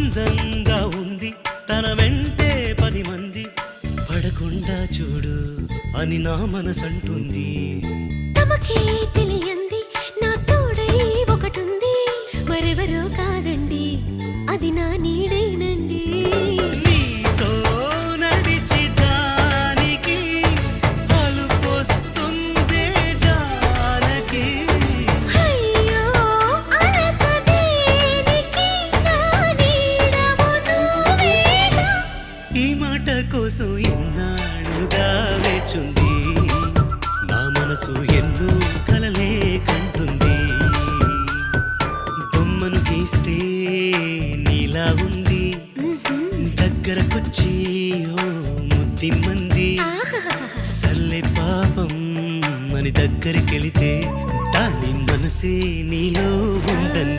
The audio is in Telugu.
అందంగా ఉంది తన వెంటే 10 మంది పడకుండా చూడు అని నా మనసంటుంది. తమకే తెలియంది నా తోడై ఒకటుంది, మరెవరో కాదండి అది నా నీడేనండి. నీతో నడిచి దానికి అలుపొస్తుందే జానకి. అయ్యో అనక దేనికి నా నీడవు నువ్వేగా. ఈ మాట కోసం ఎన్నాళ్ళుగా వేచుంది నా మనసు ఎన్నో కలలే కంటుంది. బొమ్మను గీస్తే నీలా ఉంది దగ్గరకొచ్చి ఓ ముద్దిమ్మంది. సల్లే పాపం అని దగ్గరికెళితే దాని మనసే నీలో ఉందంది.